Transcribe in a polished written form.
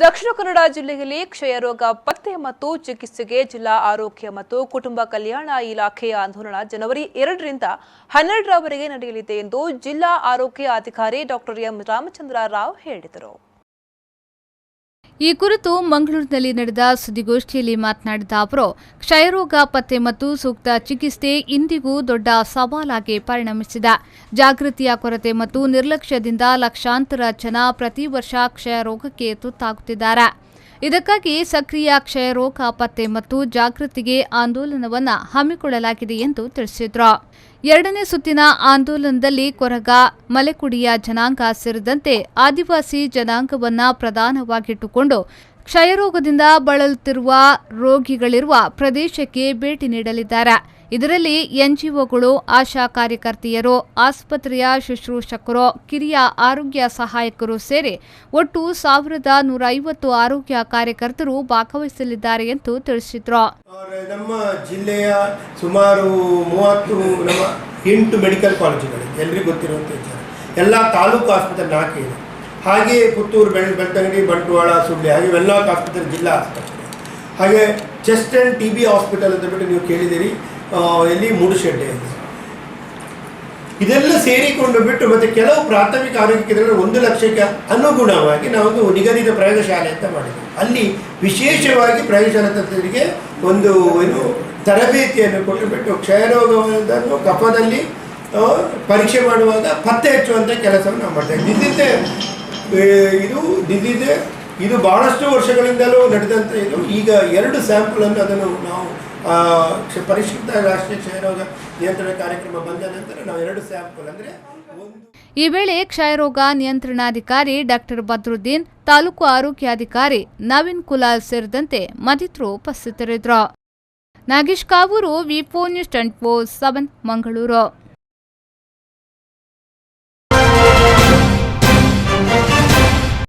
ದಕ್ಷಿಣ ಕನ್ನಡ ಜಿಲ್ಲೆಯಲ್ಲಿ ಕ್ಷಯರೋಗ ಪತ್ತೆ ಮತ್ತು ಚಿಕಿತ್ಸೆಗೆ ಜಿಲ್ಲಾ ಆರೋಗ್ಯ ಮತ್ತು ಕುಟುಂಬ ಕಲ್ಯಾಣ ಇಲಾಖೆಯ ಆಂದೋಲನ ಜನವರಿ 2 ರಿಂದ 12 ರವರೆಗೆ ನಡೆಯಲಿದೆ ಎಂದು ಜಿಲ್ಲಾ ಆರೋಗ್ಯ ಅಧಿಕಾರಿ ಡಾಕ್ಟರ್ ಎಂ ರಾಮಚಂದ್ರ ರಾವ್ ಹೇಳಿದರು. ಈ ಕುರಿತು ಮಂಗಳೂರಿನಲ್ಲಿ ನಡೆದ ಸುದ್ದಿಗೋಷ್ಠಿಯಲ್ಲಿ ಮಾತನಾಡಿದ ಅವರು, ಕ್ಷಯರೋಗ ಪತ್ತೆ ಮತ್ತು ಸೂಕ್ತ ಚಿಕಿತ್ಸೆ ಇಂದಿಗೂ ದೊಡ್ಡ ಸವಾಲಾಗಿ ಪರಿಣಮಿಸಿದೆ. ಜಾಗೃತಿಯ ಕೊರತೆ ಮತ್ತು ನಿರ್ಲಕ್ಷ್ಯದಿಂದ ಲಕ್ಷಾಂತರ ಜನ ಪ್ರತಿ ವರ್ಷ ಕ್ಷಯರೋಗಕ್ಕೆ ತುತ್ತಾಗುತ್ತಿದ್ದಾರೆ. ಇದಕ್ಕಾಗಿ ಸಕ್ರಿಯ ಕ್ಷಯರೋಗ ಪತ್ತೆ ಮತ್ತು ಜಾಗೃತಿಗೆ ಆಂದೋಲನವನ್ನು ಹಮ್ಮಿಕೊಳ್ಳಲಾಗಿದೆ ಎಂದು ತಿಳಿಸಿದರು. 2ನೇ ಸುತ್ತಿನ ಆಂದೋಲನದಲ್ಲಿ ಕೊರಗ, ಮಲೆಕುಡಿಯ ಜನಾಂಗ ಸೇರಿದಂತೆ ಆದಿವಾಸಿ ಜನಾಂಗವನ್ನು ಪ್ರಧಾನವಾಗಿಟ್ಟುಕೊಂಡು ಕ್ಷಯರೋಗದಿಂದ ಬಳಲುತ್ತಿರುವ ರೋಗಿಗಳಿರುವ ಪ್ರದೇಶಕ್ಕೆ ಭೇಟಿ ನೀಡಲಿದ್ದಾರೆ. ಇದರಲ್ಲಿ ಎನ್ಜಿಒಗಳು, ಆಶಾ ಕಾರ್ಯಕರ್ತೆಯರು, ಆಸ್ಪತ್ರೆಯ ಶುಶ್ರೂಷಕರು, ಕಿರಿಯ ಆರೋಗ್ಯ ಸಹಾಯಕರು ಸೇರಿ ಒಟ್ಟು 1150 ಆರೋಗ್ಯ ಕಾರ್ಯಕರ್ತರು ಭಾಗವಹಿಸಲಿದ್ದಾರೆ ಎಂದು ತಿಳಿಸಿದರು. ನಮ್ಮ ಜಿಲ್ಲೆಯ ಸುಮಾರು 8 ಮೆಡಿಕಲ್ ಕಾಲೇಜುಗಳು ಎಲ್ಲರಿಗೂ ಗೊತ್ತಿರುವಂಥ ವಿಚಾರ. ಎಲ್ಲ ತಾಲೂಕು ಆಸ್ಪತ್ರೆ 4 ಇದೆ. ಹಾಗೆ ಪುತ್ತೂರು, ಬೆಳ್ತಂಗಡಿ, ಬಂಟ್ವಾಳ, ಸುಳ್ಳಿ, ಹಾಗೆ ವೆನ್ಲಾಕ್ ಆಸ್ಪತ್ರೆ ಜಿಲ್ಲಾ ಆಸ್ಪತ್ರೆ, ಹಾಗೆ ಚೆಸ್ಟ್ ಆ್ಯಂಡ್ TB ಹಾಸ್ಪಿಟಲ್ ಅಂತ ಬಿಟ್ಟು ನೀವು ಕೇಳಿದಿರಿ, ಇಲ್ಲಿ ಮೂಡುಶೆಡ್ಡೆ ಇದೆ. ಇದೆಲ್ಲ ಸೇರಿಕೊಂಡು ಬಿಟ್ಟು ಮತ್ತು ಕೆಲವು ಪ್ರಾಥಮಿಕ ಆರೋಗ್ಯ ಕೇಂದ್ರಗಳು 1 ಲಕ್ಷಕ್ಕೆ ಅನುಗುಣವಾಗಿ ನಾವೊಂದು ನಿಗದಿತ ಪ್ರಯೋಗಶಾಲೆ ಅಂತ ಮಾಡಿದ್ವಿ. ಅಲ್ಲಿ ವಿಶೇಷವಾಗಿ ಪ್ರಯೋಗಶಾಲೆ ತಜ್ಞರಿಗೆ ಒಂದು ತರಬೇತಿಯನ್ನು ಕೊಟ್ಟುಬಿಟ್ಟು ಕ್ಷಯರೋಗವನ್ನು ಕಫದಲ್ಲಿ ಪರೀಕ್ಷೆ ಮಾಡುವಾಗ ಪತ್ತೆ ಹಚ್ಚುವಂಥ ಕೆಲಸವನ್ನು ನಾವು ಮಾಡ್ತಾ ಇದ್ದೀವಿ. ಇದು ಬಹಳಷ್ಟು ವರ್ಷಗಳಿಂದಲೂ ನಡೆದಂಥ ಇದು. ಈಗ 2 ಸ್ಯಾಂಪಲನ್ನು ಅದನ್ನು ನಾವು ಪರಿಷ್ಕೃತ ರಾಷ್ಟ್ರೀಯ ಕ್ಷಯರೋಗ ನಿಯಂತ್ರಣ ಕಾರ್ಯಕ್ರಮ ಬಂದ ನಂತರ ನಾವು 2 ಸ್ಯಾಂಪಲ್ ಅಂದರೆ ಈ ವೇಳೆ ಕ್ಷಯರೋಗ ನಿಯಂತ್ರಣಾಧಿಕಾರಿ ಡಾಕ್ಟರ್ ಬದ್ರುದ್ದೀನ್, ತಾಲೂಕು ಆರೋಗ್ಯಾಧಿಕಾರಿ ನವೀನ್ ಕುಲಾಲ್ ಸೇರಿದಂತೆ ಮತ್ತಿತರರು ಉಪಸ್ಥಿತರಿದ್ದರು. ನಾಗೇಶ್ ಕಾವೂರು, ವಿ4 ನ್ಯೂಸ್ 24/7 ಮಂಗಳೂರು.